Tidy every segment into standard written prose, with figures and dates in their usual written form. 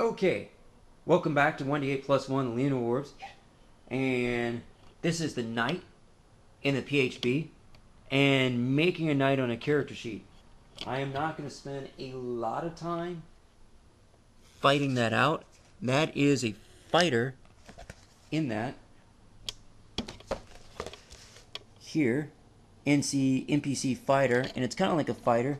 Okay, welcome back to 1d8 plus 1 Lena Orbs, and this is the knight in the PHB, and making a knight on a character sheet. I am not going to spend a lot of time fighting that out. That is a fighter in that. Here, NPC fighter, and it's kind of like a fighter.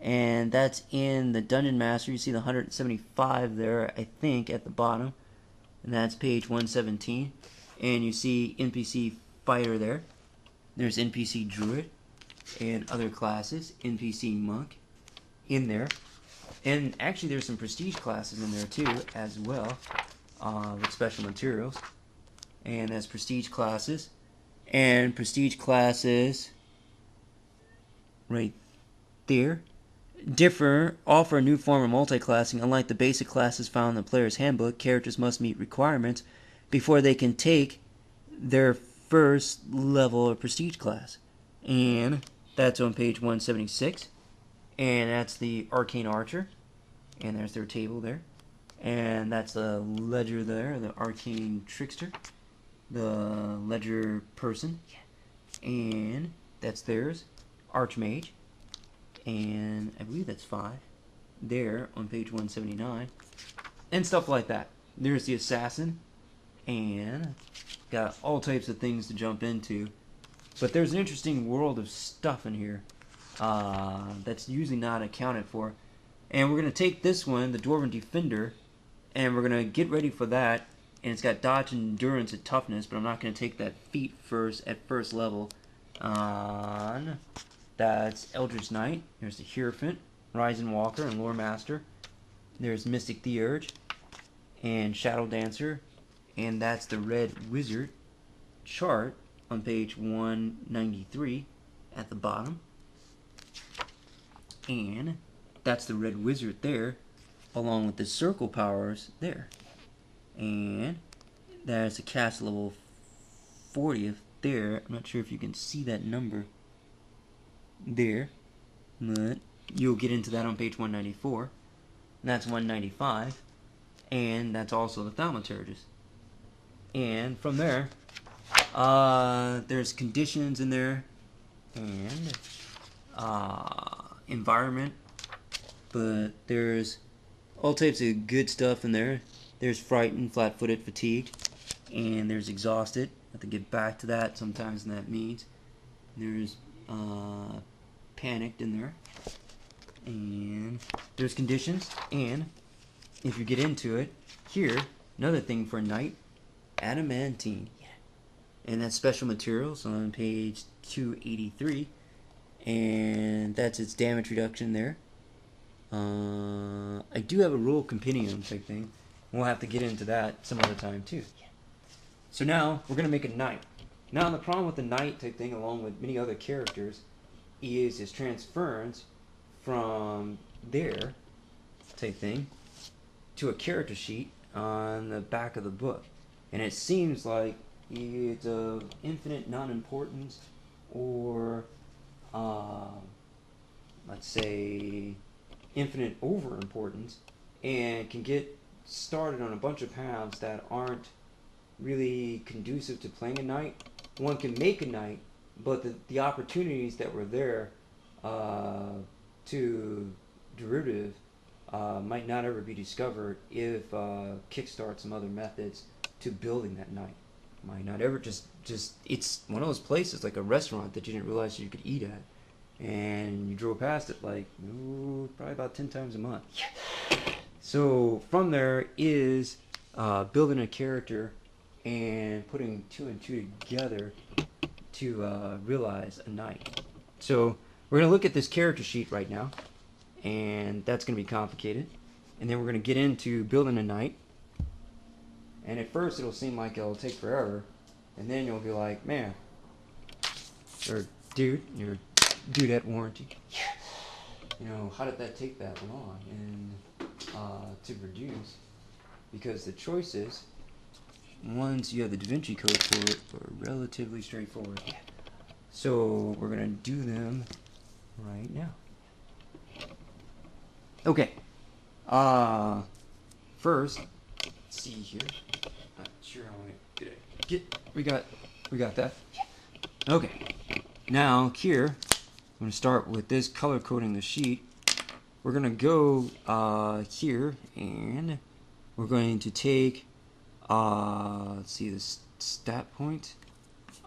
And that's in the Dungeon Master. You see the 175 there, I think, at the bottom. And that's page 117. And you see NPC Fighter there. There's NPC Druid and other classes. NPC Monk in there. And actually there's some prestige classes in there too, as well, with special materials. And that's prestige classes. And prestige classes right there offer a new form of multi-classing. Unlike the basic classes found in the player's handbook, characters must meet requirements before they can take their first level of prestige class. And that's on page 176. And that's the Arcane Archer. And there's their table there. And that's the Ledger there, the Arcane Trickster. The Ledger Person. And that's theirs, Archmage. And I believe that's 5 there on page 179, and stuff like that. There's the assassin, and got all types of things to jump into. But there's an interesting world of stuff in here that's usually not accounted for. And we're going to take this one, the Dwarven Defender, and we're going to get ready for that. And it's got dodge and endurance and toughness, but I'm not going to take that feat first at first level. That's Eldritch Knight. There's the Hierophant, Rising Walker, and Lore Master. There's Mystic Theurge and Shadow Dancer. And that's the Red Wizard chart on page 193 at the bottom. And that's the Red Wizard there, along with the Circle Powers there. And there's a cast level 40th there. I'm not sure if you can see that number there, but you'll get into that on page 194. And that's 195, and that's also the Thaumaturgus. And from there, there's conditions in there, and environment, but there's all types of good stuff in there. There's frightened, flat-footed, fatigued, and there's exhausted. I have to get back to that sometimes, and that means there's panicked in there, and there's conditions. And if you get into it here, another thing for knight, adamantine, and that's special materials on page 283, and that's its damage reduction there. I do have a rule compendium type thing. We'll have to get into that some other time too. So now we're gonna make a knight. Now the problem with the knight type thing, along with many other characters, is his transference from there type thing to a character sheet on the back of the book. And it seems like it's of infinite non-importance, or let's say infinite over-importance, and can get started on a bunch of paths that aren't really conducive to playing a knight. One can make a knight, but the opportunities that were there to derivative might not ever be discovered if kickstart some other methods to building that knight. Might not ever just it's one of those places like a restaurant that you didn't realize you could eat at, and you drove past it like probably about 10 times a month. So from there is building a character and putting 2 and 2 together to realize a knight. So we're going to look at this character sheet right now, and that's going to be complicated. And then we're going to get into building a knight. And at first it'll seem like it'll take forever, and then you'll be like, man, or dude, your dudette warranty, you know, how did that take that long and to produce? Because the choices, once you have the Da Vinci Code for it, are relatively straightforward. So we're going to do them right now. Okay. first, let's see here. Not sure how many did I get. We got that. Okay. Now here, I'm going to start with this color coding the sheet. We're going to go here, and we're going to take, let's see, this stat point.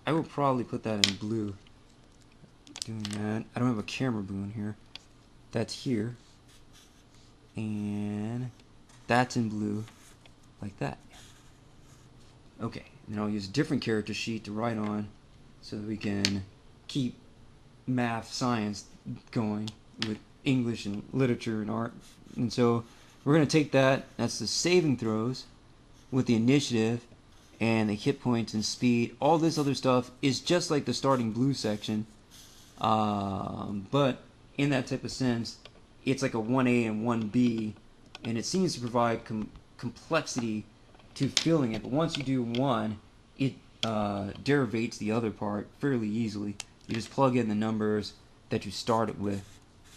I will probably put that in blue. Doing that. I don't have a camera blue in here. That's here. And that's in blue, like that. Okay, and I'll use a different character sheet to write on so that we can keep math, science going with English and literature and art. And so we're going to take that, that's the saving throws with the initiative and the hit points and speed. All this other stuff is just like the starting blue section, but in that type of sense, it's like a 1A and 1B, and it seems to provide complexity to filling it. But once you do one, it derivates the other part fairly easily. You just plug in the numbers that you started with,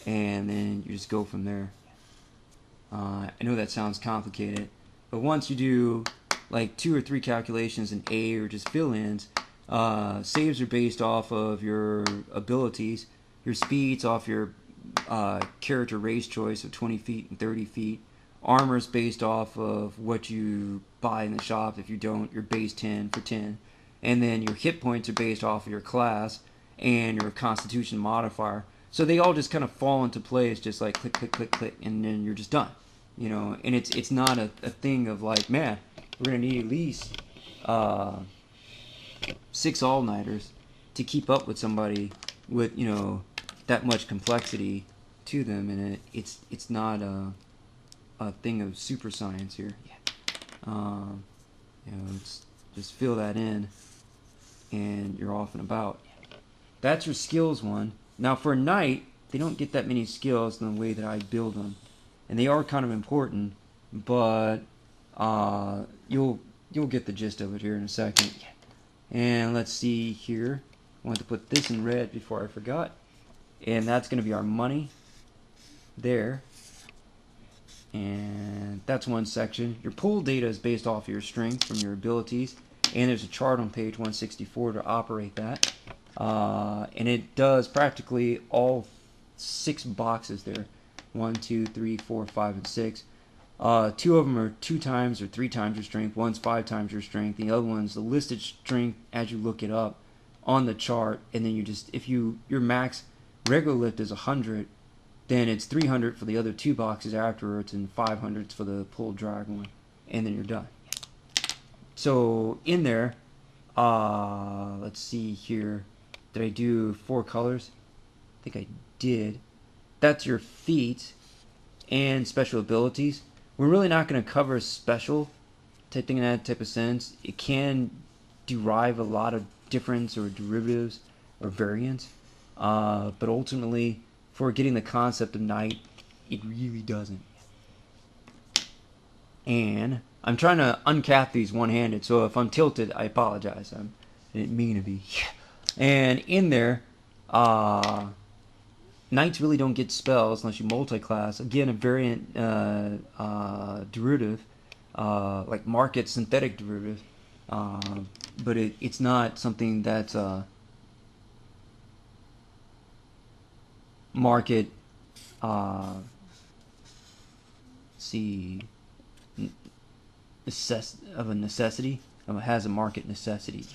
and then you just go from there. I know that sounds complicated, but once you do like 2 or 3 calculations in A or just fill-ins, saves are based off of your abilities, your speeds off your character race choice of 20 feet and 30 feet. Armor is based off of what you buy in the shop. If you don't, your base 10 for 10. And then your hit points are based off of your class and your constitution modifier. So they all just kind of fall into place, just like click, click, click, click, and then you're just done. You know, and it's not a thing of like, man, we're going to need at least 6 all-nighters to keep up with somebody with, you know, that much complexity to them, and it's not a thing of super science here. You know, it's just fill that in, and you're off and about. That's your skills one. Now for a knight, they don't get that many skills in the way that I build them, and they are kind of important, but you'll get the gist of it here in a second. And let's see here. I want to put this in red before I forgot. And that's going to be our money there. And that's one section. Your pool data is based off of your strength from your abilities. And there's a chart on page 164 to operate that. And it does practically all 6 boxes there. 1, 2, 3, 4, 5, and 6. 2 of them are 2 times or 3 times your strength. One's 5 times your strength. The other one's the listed strength as you look it up on the chart. And then you just, if your max regular lift is 100, then it's 300 for the other 2 boxes afterwards, and 500 for the pull drag one, and then you're done. So in there, let's see here. Did I do 4 colors? I think I did. That's your feats and special abilities. We're really not going to cover special type thing in that type of sense. It can derive a lot of difference or derivatives or variants, but ultimately, for getting the concept of knight, it really doesn't. And I'm trying to uncap these one-handed, so if I'm tilted, I apologize. I didn't mean to be. And in there, knights really don't get spells unless you multi-class. Again, a variant derivative, like market synthetic derivative, but it's not something that's market, see, of a necessity. It has a market necessity.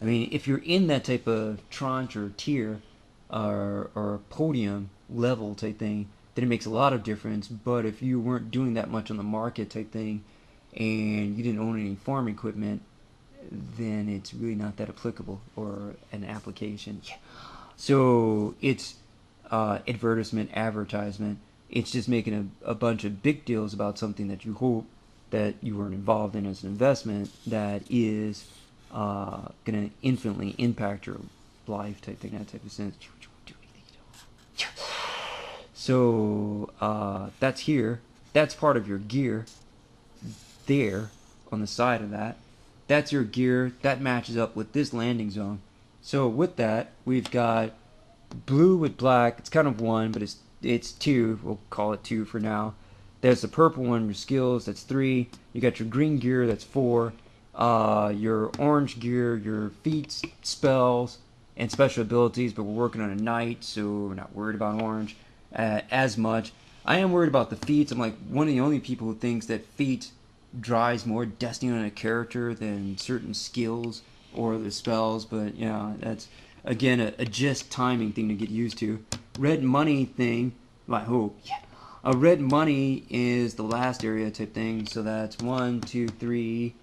I mean, if you're in that type of tranche or tier or podium level type thing, then it makes a lot of difference. But if you weren't doing that much on the market type thing and you didn't own any farm equipment, then it's really not that applicable or an application. So it's advertisement. It's just making a bunch of big deals about something that you hope that you weren't involved in as an investment that is going to infinitely impact your life type thing, that type of sense. So that's here. That's part of your gear there on the side of that. That's your gear. That matches up with this landing zone. So with that, we've got blue with black. It's kind of 1, but it's 2. We'll call it 2 for now. There's the purple one, your skills, that's 3. You got your green gear, that's 4. Your orange gear, your feats, spells, and special abilities, but we're working on a knight, so we're not worried about orange as much. I am worried about the feats. I'm like one of the only people who thinks that feat drives more destiny on a character than certain skills or the spells, but yeah, that's again a just timing thing to get used to. Red money thing, I hope. Yeah. A red money is the last area type thing, so that's 1, 2, 3,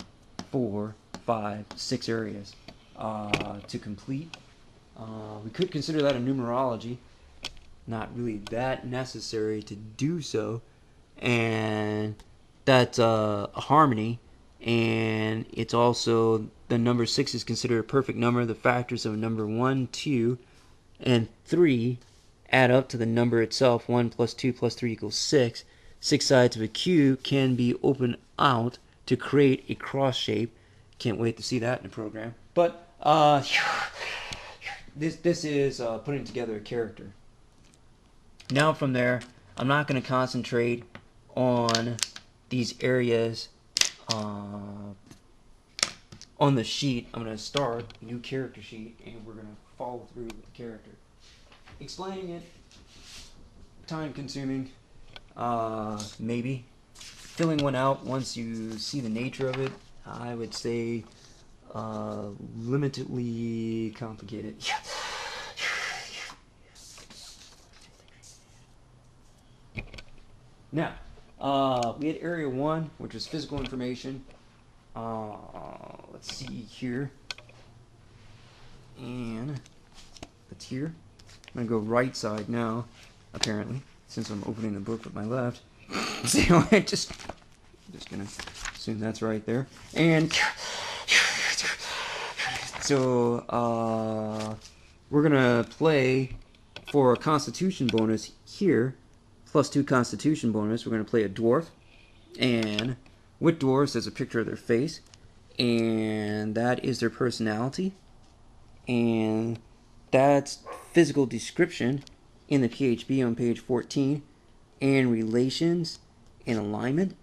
4, 5, 6 areas to complete. We could consider that a numerology. Not really that necessary to do so. And that's a harmony. And it's also, the number 6 is considered a perfect number. The factors of number 1, 2, and 3 add up to the number itself. 1 plus 2 plus 3 equals 6. 6 sides of a cube can be opened out to create a cross shape. Can't wait to see that in the program. But this is putting together a character. Now from there, I'm not going to concentrate on these areas on the sheet. I'm going to start a new character sheet, and we're going to follow through with the character. Explaining it, time consuming, maybe. Filling one out once you see the nature of it, I would say limitedly complicated. Now, we had area 1, which was physical information. Let's see here. And that's here. I'm going to go right side now, apparently, since I'm opening the book with my left. So I'm just going to assume that's right there. And so we're going to play for a constitution bonus here, plus 2 constitution bonus. We're going to play a dwarf. And with dwarves, there's a picture of their face. And that is their personality. And that's physical description in the PHP on page 14. And relations and alignment.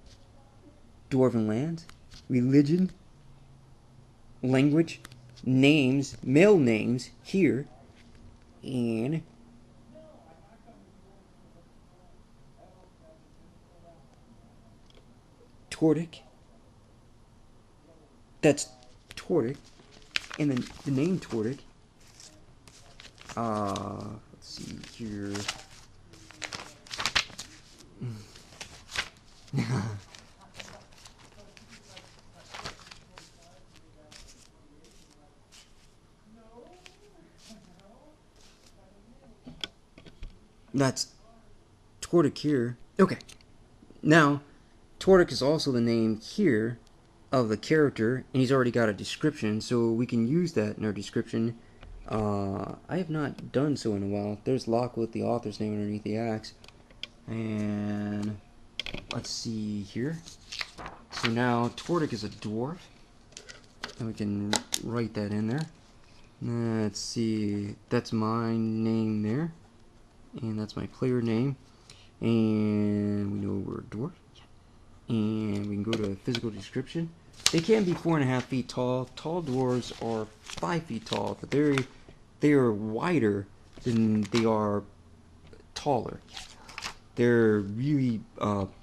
Dwarven lands. Religion. Language. Names. Male names here. And Tordic. That's Tordic. And then the name Tordic. Let's see here. That's Tordic here. Okay. Now, Tordic is also the name here of the character, and he's already got a description, so we can use that in our description. I have not done so in a while. There's Lockwood, the author's name underneath the axe. And let's see here. So now Tordic is a dwarf, and we can write that in there. Let's see, that's my name there, and that's my player name, and we know we're a dwarf. And we can go to physical description. They can be 4.5 feet tall. Tall dwarves are 5 feet tall, but they are wider than they are taller. They're really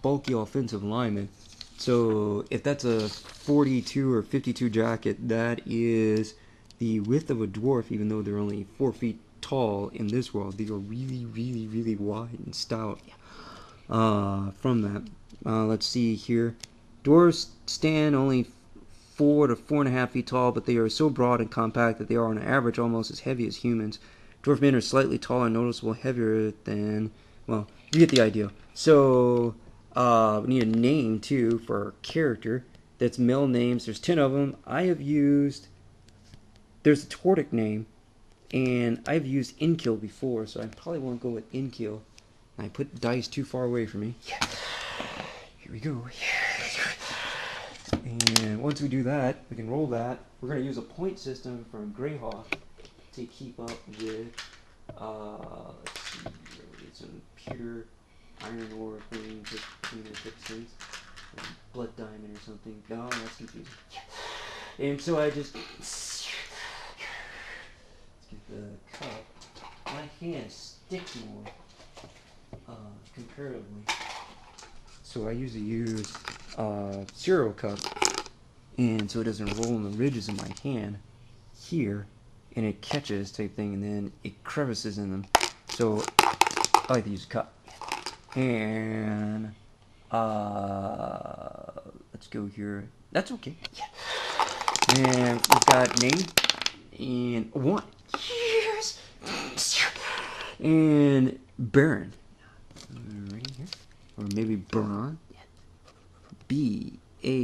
bulky offensive linemen. So if that's a 42 or 52 jacket, that is the width of a dwarf, even though they're only 4 feet tall in this world. They are really, really, really wide and stout from that. Let's see here. Dwarves stand only 4 to 4.5 feet tall, but they are so broad and compact that they are on average almost as heavy as humans. Dwarf men are slightly taller and noticeably heavier than, well, you get the idea. So we need a name too for our character. That's male names. There's 10 of them. I have used, there's a Tordic name, and I've used Inkill before, so I probably won't go with Inkill. I put dice too far away from me. Yeah. Here we go. And once we do that, we can roll that. We're going to use a point system from Greyhawk to keep up with, let's see, it's in pure iron ore thing, just clean and fix things. Blood diamond or something. No, that's confusing. And so I just let's get the cup. My hand sticks more comparatively. So I usually use cereal cup, and so it doesn't roll in the ridges of my hand here, and it catches type thing, and then it crevices in them. So I like to use a cup. And let's go here. That's okay. And we've got name and 1. Yes. And Barendd. Right here. Or maybe Barendd. B-A-R-E-N-D-D.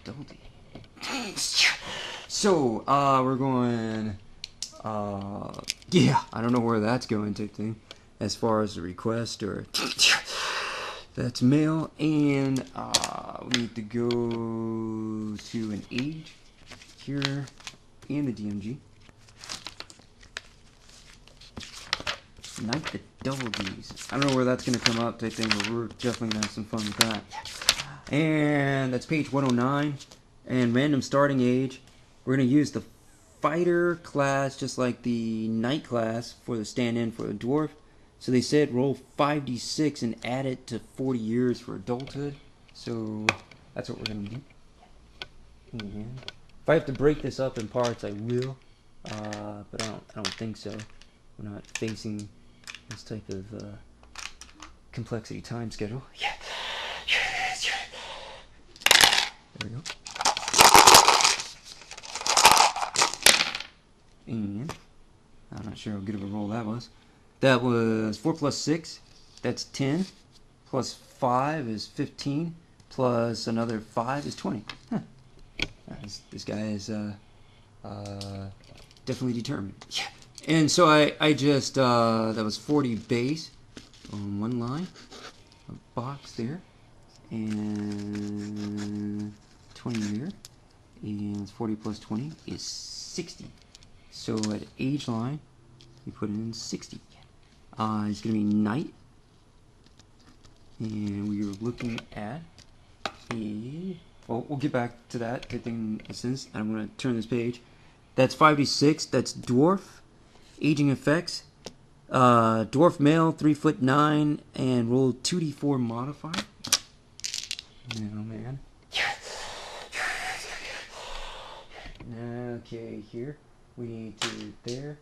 Double D. So, we're going, yeah, I don't know where that's going type thing, as far as the request, or, that's mail, and, we need to go to an age, here, in the DMG. Night the double D's. I don't know where that's going to come up type thing, but we're definitely going to have some fun with that. And that's page 109. And random starting age. We're going to use the fighter class, just like the knight class, for the stand-in for the dwarf. So they said roll 5d6 and add it to 40 years for adulthood. So that's what we're going to do. And if I have to break this up in parts, I will. But I don't think so. We're not facing this type of complexity time schedule. Yeah. There we go. And I'm not sure how good of a roll that was. That was 4 plus 6. That's 10. Plus 5 is 15. Plus another 5 is 20. Huh. This guy is definitely determined. Yeah. And so I just, that was 40 base on one line, a box there, and 20 there, and 40 plus 20 is 60. So at age line, we put in 60. It's going to be night, and we are looking at a, well, we'll get back to that in a sense. I'm going to turn this page. That's 5d6, that's dwarf. Aging effects, dwarf male, 3'9", and roll 2d4 modifier. Oh man. Okay, here we need to there,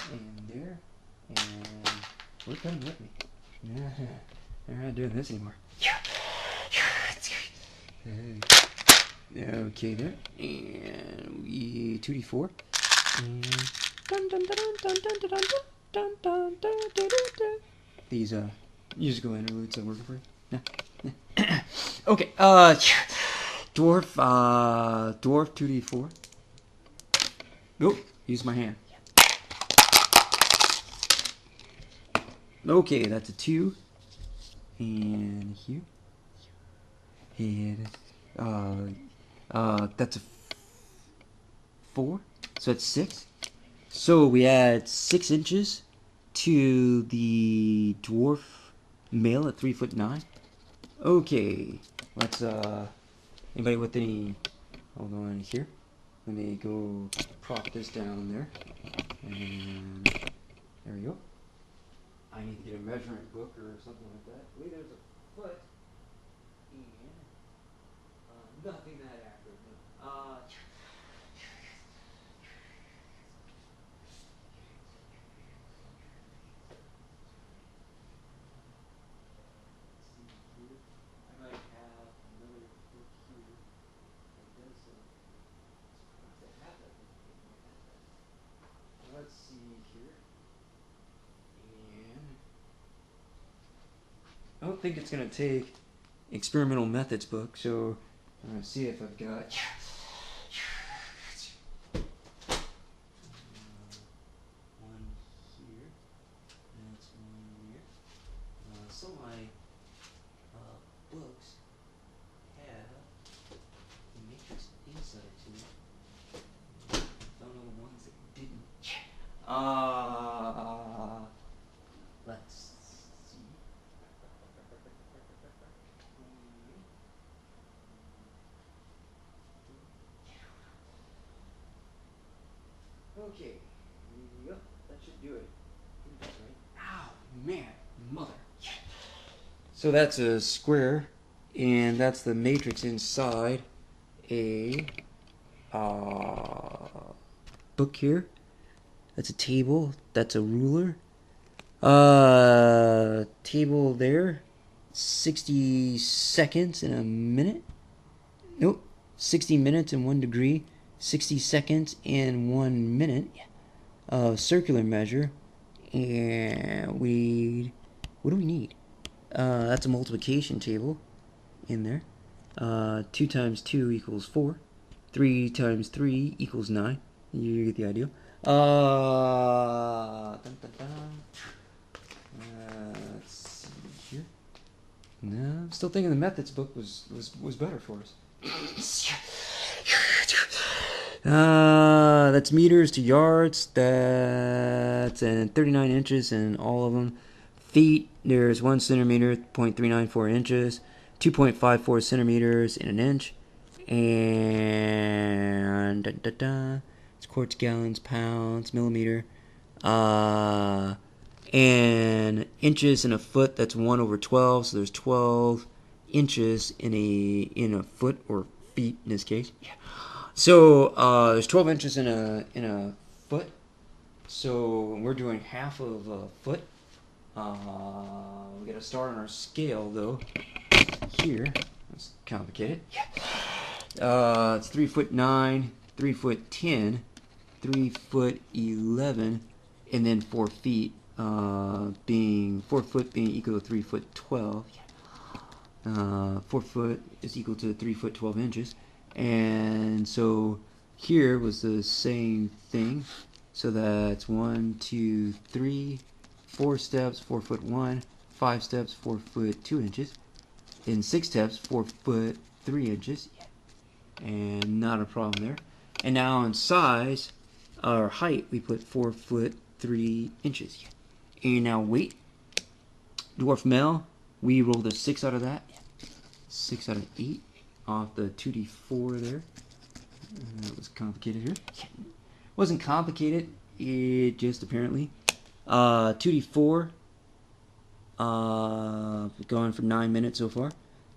and we're coming with me. They're not doing this anymore. Okay, there, and we 2d4, and these musical interludes are working for you. Yeah. Okay, dwarf 2d4. Nope, use my hand. Okay, that's a 2, and here, and that's a 4, so that's 6. So we add 6 inches to the dwarf male at 3'9". Okay, let's anybody with any, hold on here. Let me go prop this down there, and there we go. I need to get a measurement book or something like that. Wait, there's a foot, and nothing that accurate. No. Let's see here. And I don't think it's going to take experimental methods book, so I'm going to see if I've got one here. That's one here. Some of my books have the matrix inside to it. Don't know the ones that didn't. Okay. Yep, that should do it. Ow, man, mother. So that's a square, and that's the matrix inside a book here. That's a table. That's a ruler. Table there. 60 seconds in a minute. Nope. 60 minutes in 1 degree. 60 seconds in 1 minute. Circular measure. And what do we need? That's a multiplication table in there. 2 times 2 equals 4. 3 times 3 equals 9. You get the idea. Let's see here. No, I'm still thinking the methods book was better for us. That's meters to yards. That's 39 inches in all of them. Feet, there's 1 centimeter, 0.394 inches, 2.54 centimeters in an inch, and it's quarts, gallons, pounds, millimeter, and inches in a foot. That's 1/12. So there's 12 inches in a foot, or feet in this case. Yeah. So there's 12 inches in a foot. So we're doing half of a foot. We got to start on our scale though. Here, it's complicated. It's 3'9", 3'10", 3'11", and then 4 feet. Being 4 foot being equal to 3'12". 4 foot is equal to 3 foot 12 inches, and so here was the same thing. So that's 1, 2, 3, 4 steps, 4 foot 1, 5 steps, 4 foot 2 inches, in 6 steps, 4 foot 3 inches, and not a problem there. And now in size, or height, we put 4 foot 3 inches. And now weight, dwarf male, we rolled a 6 out of that. 6 out of 8 off the 2d4 there. That was complicated here. Wasn't complicated, it just apparently. 2d4, going for 9 minutes so far.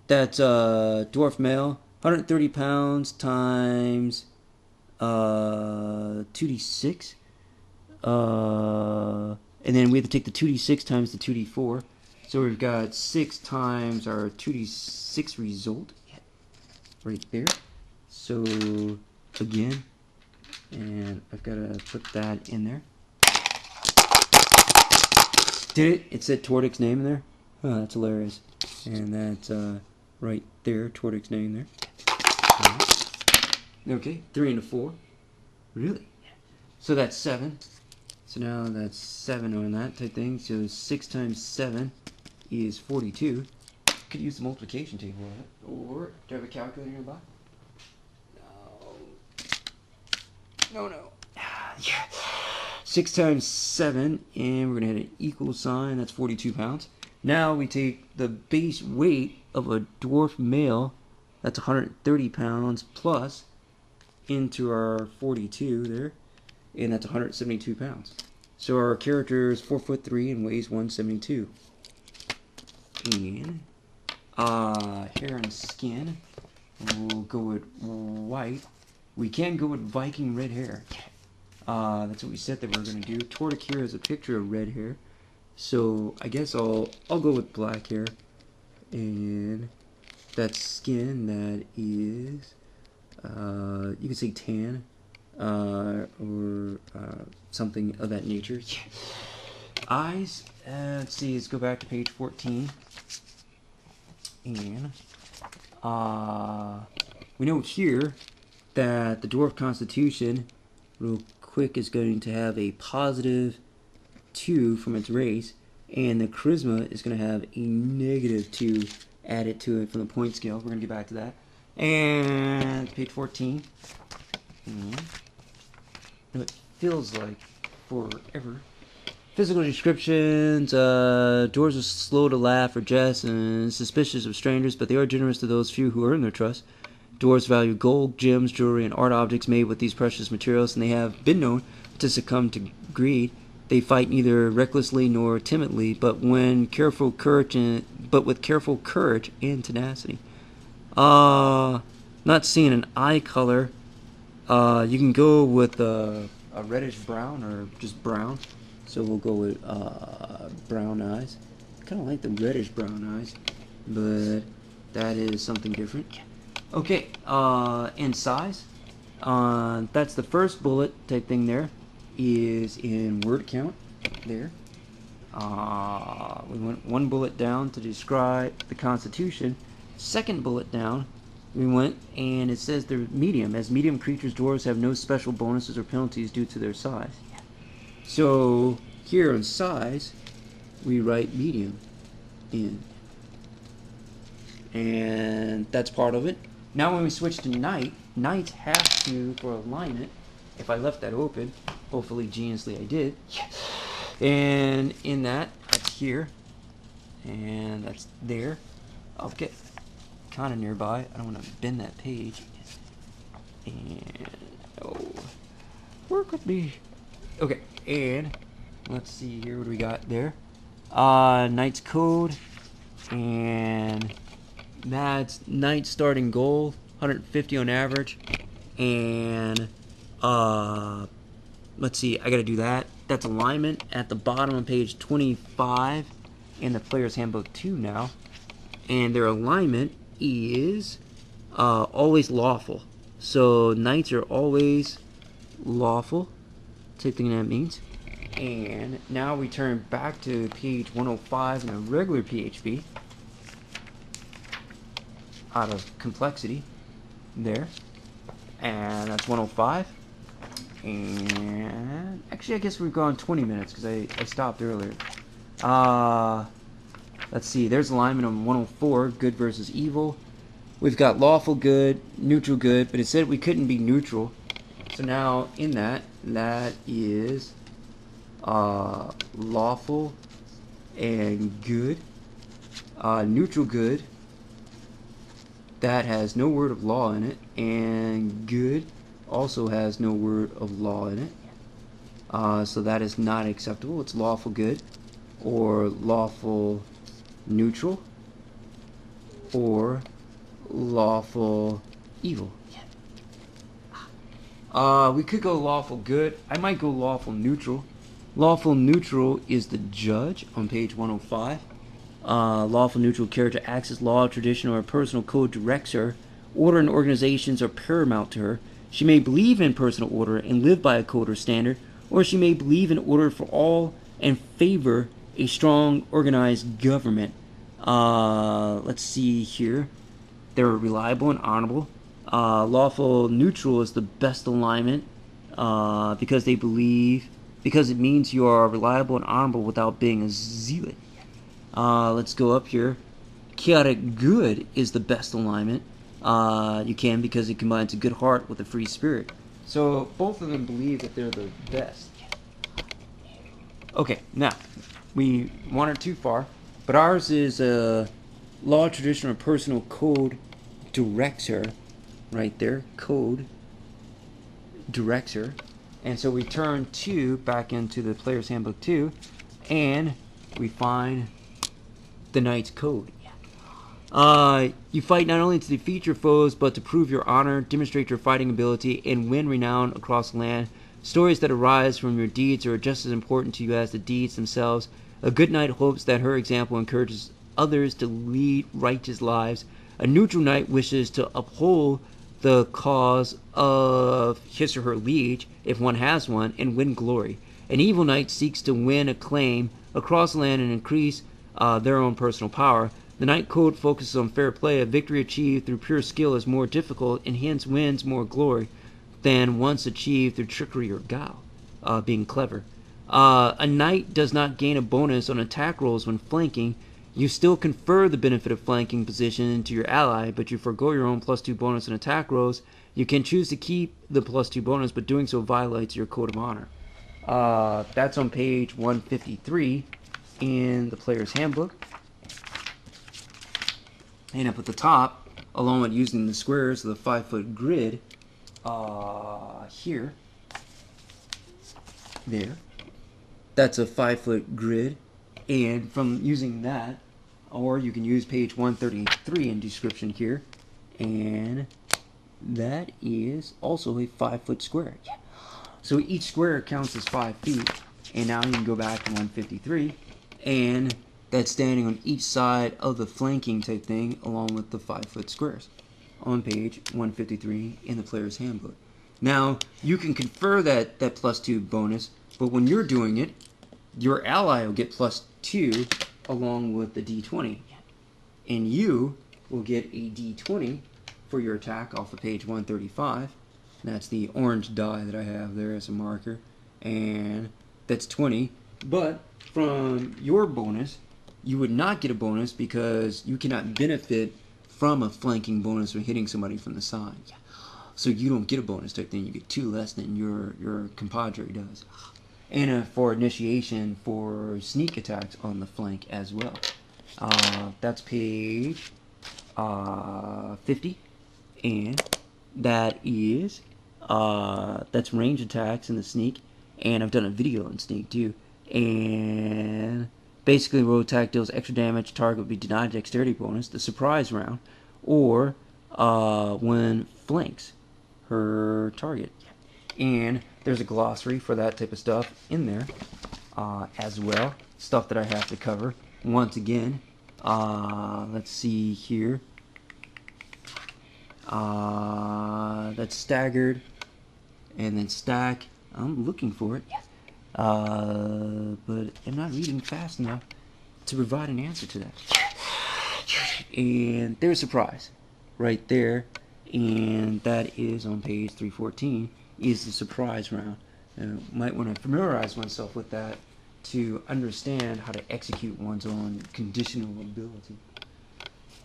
That's dwarf male, 130 pounds times 2d6. And then we have to take the 2d6 times the 2d4. So we've got 6 times our 2d6 result right there. So again, and I've got to put that in there. Did it? It said Tordic's name there. Oh, that's hilarious. And that's right there, Tordic's name there. Okay, 3 and a 4. Really? So that's 7. So now that's 7 on that type thing. So 6 times 7 is 42. Could use the multiplication table on it. Or do I have a calculator nearby? No. Yeah. 6 times 7, and we're going to hit an equal sign. That's 42 pounds. Now we take the base weight of a dwarf male. That's 130 pounds plus into our 42 there. And that's 172 pounds. So our character is 4'3" and weighs 172. And hair and skin, we'll go with white. We can go with Viking red hair. That's what we said that we were going to do. Tortic here is a picture of red hair, so I guess I'll go with black hair. And that skin, that is you can say tan. Or something of that nature. Eyes, let's see, let's go back to page 14. And we know here that the dwarf constitution, real quick, is going to have a positive 2 from its race, and the charisma is going to have a negative 2 added to it from the point scale. We're going to get back to that. And page 14. And it feels like forever. Physical descriptions. Dwarves are slow to laugh or jest and suspicious of strangers, but they are generous to those few who earn their trust. Dwarves value gold, gems, jewelry, and art objects made with these precious materials, and they have been known to succumb to greed. They fight neither recklessly nor timidly, but with careful courage and tenacity. Not seeing an eye color. You can go with a reddish brown or just brown. So we'll go with brown eyes. Kind of like the reddish brown eyes, but that is something different. Okay, and size. That's the first bullet type thing there. Is in word count there. We went one bullet down to describe the Constitution. Second bullet down, we went and it says they're medium. As medium creatures, dwarves have no special bonuses or penalties due to their size. So here on size, we write medium in. And that's part of it. Now when we switch to knight, knights have to, for alignment, if I left that open, hopefully geniusly I did. And in that, that's here. And that's there. I'll get kind of nearby. I don't want to bend that page. And, oh, work with me. Okay, and let's see here, what do we got there? Knight's code. And that's knight starting goal, 150 on average. And let's see, I gotta do that. That's alignment at the bottom of page 25 in the player's handbook 2 now. And their alignment is always lawful. So knights are always lawful. Same thing that means. And now we turn back to page 105 in a regular PHP out of complexity there. And that's 105. And actually I guess we've gone 20 minutes because I stopped earlier. Let's see, there's alignment on 104, good versus evil. We've got lawful good, neutral good, but it said we couldn't be neutral. So now in that is lawful and good. Neutral good, that has no word of law in it, and good also has no word of law in it. So that is not acceptable. It's lawful good, or lawful neutral, or lawful evil. We could go lawful good. I might go lawful neutral. Lawful neutral is the judge on page 105. Lawful neutral character acts as law, tradition, or a personal code directs her. Order and organizations are paramount to her. She may believe in personal order and live by a code or standard, or she may believe in order for all and favor a strong, organized government. Let's see here. They're reliable and honorable. Lawful neutral is the best alignment because it means you are reliable and honorable without being a zealot. Let's go up here. Chaotic good is the best alignment. You can because it combines a good heart with a free spirit. So both of them believe that they're the best. Okay, now we wandered too far, but ours is law, tradition, or personal code directs her. Right there, code directs her. And so we turn back into the player's handbook 2, and we find the knight's code. You fight not only to defeat your foes, but to prove your honor, demonstrate your fighting ability, and win renown across the land. Stories that arise from your deeds are just as important to you as the deeds themselves. A good knight hopes that her example encourages others to lead righteous lives. A neutral knight wishes to uphold the cause of his or her liege, if one has one, and win glory. An evil knight seeks to win acclaim across the land and increase their own personal power. The knight code focuses on fair play. A victory achieved through pure skill is more difficult and hence wins more glory than once achieved through trickery or guile, being clever. A knight does not gain a bonus on attack rolls when flanking. You still confer the benefit of flanking position to your ally, but you forgo your own +2 bonus on attack rolls. You can choose to keep the +2 bonus, but doing so violates your code of honor. That's on page 153 in the player's handbook. And up at the top, along with using the squares of the 5-foot grid, here, there. That's a 5-foot grid, and from using that, or you can use page 133 in description here, and that is also a 5-foot square. So each square counts as 5 feet, and now you can go back to 153, and that's standing on each side of the flanking type thing along with the 5-foot squares on page 153 in the player's handbook. Now you can confer that +2 bonus, but when you're doing it, your ally will get +2 along with the d20, and you will get a d20 for your attack off of page 135. That's the orange die that I have there as a marker, and that's 20. But from your bonus, you would not get a bonus because you cannot benefit from a flanking bonus or hitting somebody from the side. So you don't get a bonus type thing. You get 2 less than your compadre does. And for initiation for sneak attacks on the flank as well. That's page 50, and that is that's range attacks in the sneak, and I've done a video on sneak too. And basically, roll attack deals extra damage. Target would be denied dexterity bonus, the surprise round, or when flanks her target. And there's a glossary for that type of stuff in there as well. Stuff that I have to cover. Once again, let's see here. That's staggered, and then stack. I'm looking for it, but I'm not reading fast enough to provide an answer to that. And there's surprise right there, and that is on page 314. Is the surprise round. Might want to familiarize oneself with that to understand how to execute one's own conditional ability.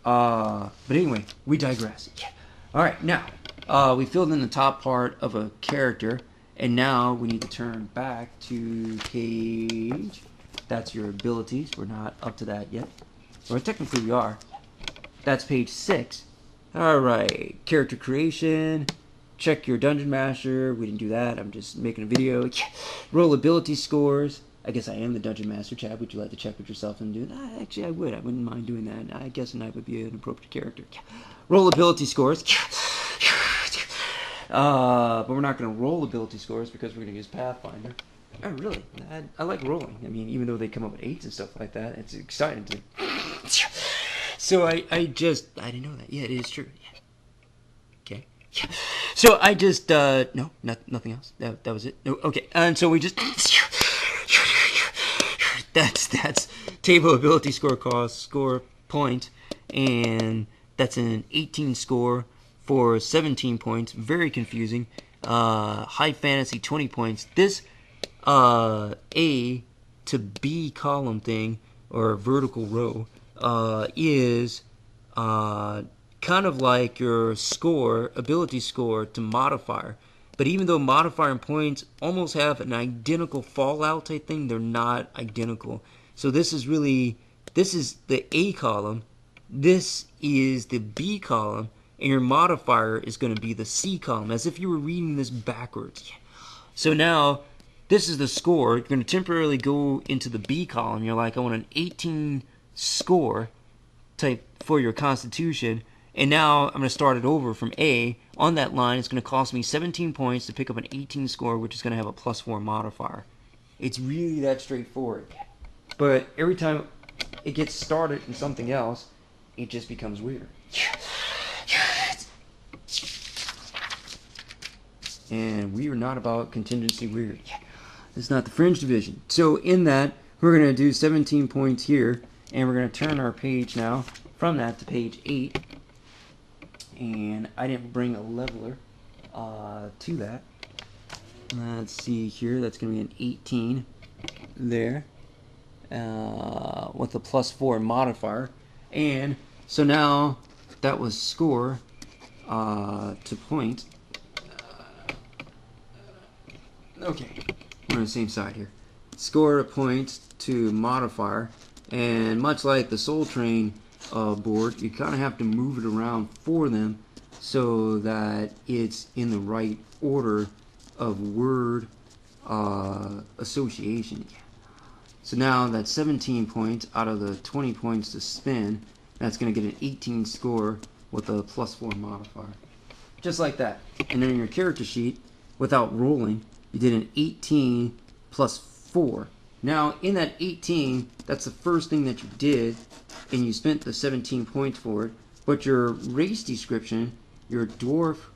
But anyway, we digress. Alright, now, we filled in the top part of a character, and now we need to turn back to page, that's your abilities, we're not up to that yet, or technically we are, that's page 6. Alright, character creation, check your dungeon master, we didn't do that, I'm just making a video. Roll ability scores, I guess I am the dungeon master. Chad, would you like to check with yourself and do that? Actually, I wouldn't mind doing that. I guess a knight would be an appropriate character. Roll ability scores. But we're not going to roll ability scores because we're going to use Pathfinder. Oh, really? I like rolling. I mean, even though they come up with 8s and stuff like that, it's exciting to me. So I didn't know that. Yeah, it is true. Yeah. Okay. So I just, no, nothing else. That was it. No, okay. And so we just, that's table ability score cost, score point, and that's an 18 score for 17 points. Very confusing. High fantasy 20 points. This A to B column thing, or vertical row, is kind of like your score, ability score to modifier. But even though modifier and points almost have an identical fallout type thing, they're not identical. So this is the A column, this is the B column, and your modifier is going to be the C column, as if you were reading this backwards. So now, this is the score. You're going to temporarily go into the B column. You're like, I want an 18 score type for your constitution. And now I'm going to start it over from A. On that line, it's going to cost me 17 points to pick up an 18 score, which is going to have a +4 modifier. It's really that straightforward. But every time it gets started in something else, it just becomes weird. And we are not about contingency weird. It's not the fringe division. So in that, we're going to do 17 points here, and we're going to turn our page now from that to page 8. And I didn't bring a leveler to that. Let's see here. That's going to be an 18 there with a +4 modifier. And so now that was score to point. Okay, we're on the same side here. Score to point to modifier. And much like the Soul Train board, you kind of have to move it around for them so that it's in the right order of word association. So now that's 17 points out of the 20 points to spin. That's going to get an 18 score with a +4 modifier. Just like that. And then in your character sheet, without rolling, you did an 18 plus 4. Now, in that 18, that's the first thing that you did, and you spent the 17 points for it. But your race description, your dwarf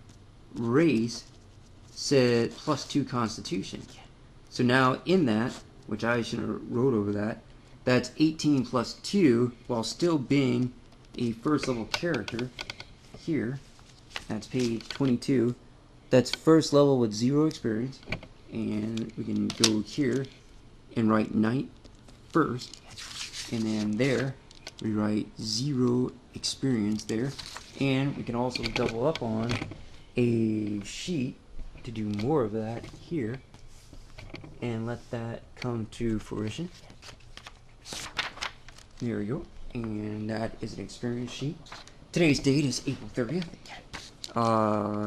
race, said +2 constitution. So now in that, which I should have wrote over that, that's 18 plus 2, while still being a first level character. Here, that's page 22. That's first level with 0 experience. And we can go here and write knight first. And then there, we write 0 experience there. And we can also double up on a sheet to do more of that here. And let that come to fruition. There we go. And that is an experience sheet. Today's date is April 30th.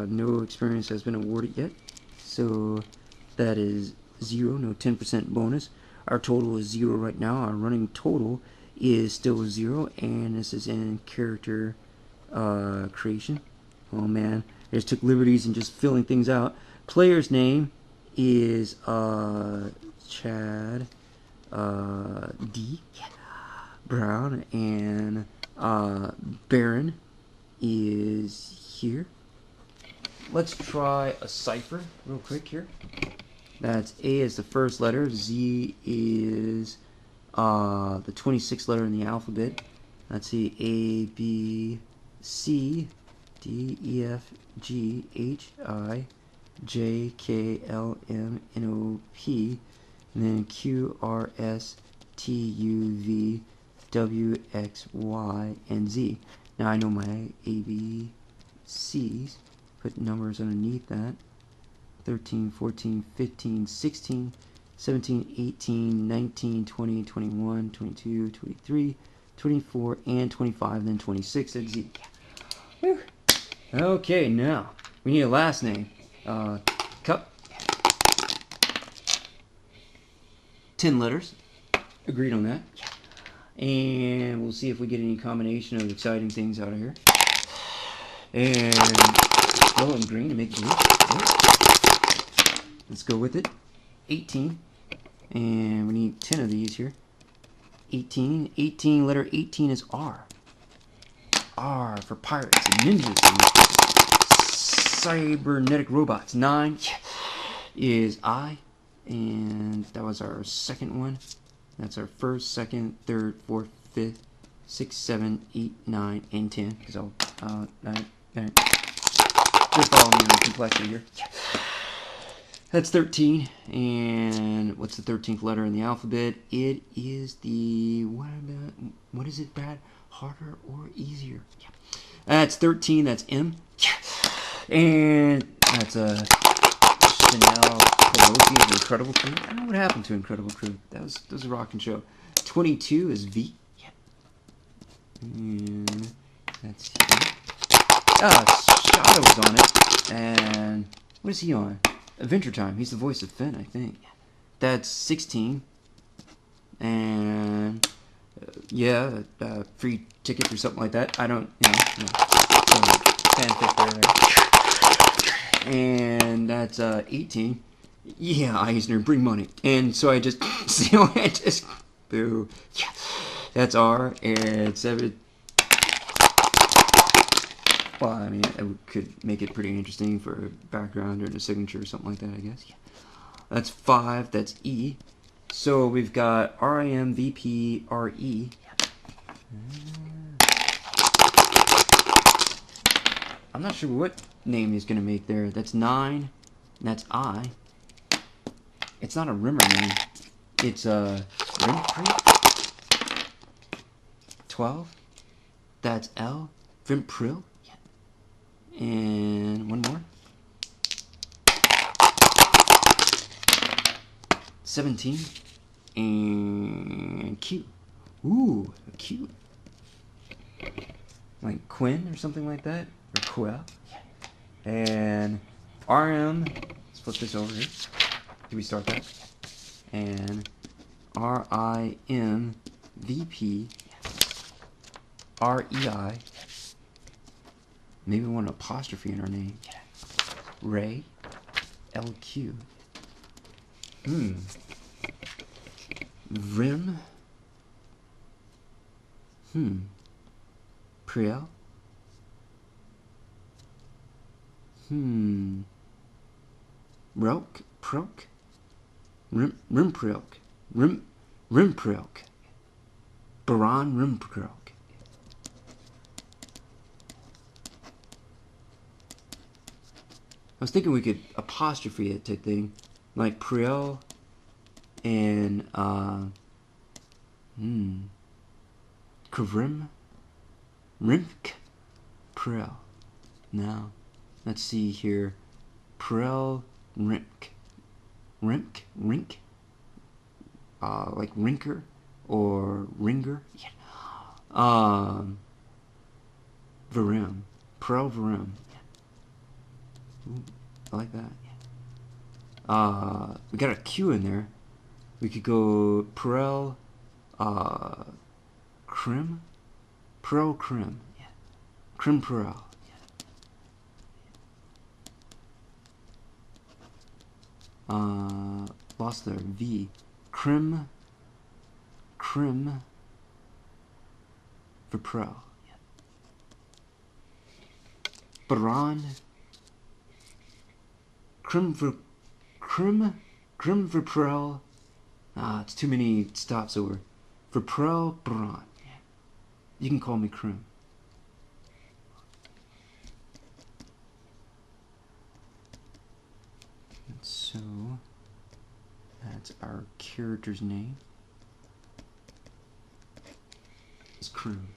No experience has been awarded yet. So that is 0, no 10% bonus. Our total is 0 right now. Our running total is still 0. And this is in character creation. Oh man, I just took liberties and just filling things out. Player's name is Chad D. Brown, and Barendd is here. Let's try a cipher real quick here. That's A is the first letter, Z is the 26th letter in the alphabet. Let's see, A, B, C, D, E, F, G, H, I, J, K, L, M, N, O, P, and then Q, R, S, T, U, V, W, X, Y, and Z. Now I know my ABCs. Put numbers underneath that. 13, 14, 15, 16, 17, 18, 19, 20, 21, 22, 23, 24, and 25, then 26 at Z. Whew. Okay, now we need a last name. Cup. 10 letters. Agreed on that. And we'll see if we get any combination of exciting things out of here. And yellow and green to make blue. Let's go with it. 18. And we need 10 of these here. 18. 18, letter 18 is R. R for pirates and ninjas and cybernetic robots. 9 is I. And that was our second one. That's our first, second, third, fourth, fifth, 6, 7, 8, 9, and 10. Because I'll, 9. Just follow me on the complexity here. That's 13. And what's the 13th letter in the alphabet? It is the, what is it, Brad? Harder or easier? Yeah. That's 13. That's M. And that's a Chanel Pelosi of Incredible Crew. I don't know what happened to Incredible Crew. That was a rocking show. 22 is V. Yeah. And that's here. Shadow was on it. And what is he on? Adventure Time. He's the voice of Finn, I think. That's 16. And yeah, free ticket or something like that. I don't, fanfic there. And that's 18. Yeah, Eisner, bring money. And so I just, boo. Yeah. That's R, and 7. Well, I mean, I could make it pretty interesting for a background or a signature or something like that, I guess. Yeah. That's 5, that's E. So we've got RIM, VP, RE. I'm not sure what name he's going to make there. That's 9, that's I. It's not a rimmer name. It's a Rimpril. 12. That's L. Vimpril. Yeah. And one more. 17. And Q. Ooh, Q. Like Quinn or something like that. Or Quill. Yeah. And RM. Let's flip this over here. Do we start that? And RIMVP REI. Maybe we want an apostrophe in our name. Ray LQ. Rim. Priel. Relk. Prelk. Rimprelk. Rimprelk. Barendd Rimprelk. I was thinking we could apostrophe it type thing, like Priel and Crimm, Rimk, Priel. Now, let's see here, Priel, Rimk, Rink, like Rinker or Ringer. Varim, Priel Varim. Ooh, I like that. We got a Q in there. We could go Priel, Crimm, Priel Crimm, Crimm Priel. Lost there. V. Crimm for Priel. Barendd. Crimm for Priel. It's too many stops over. For Priel, Barendd. You can call me Crimm. And so that's our character's name. It's Crimm.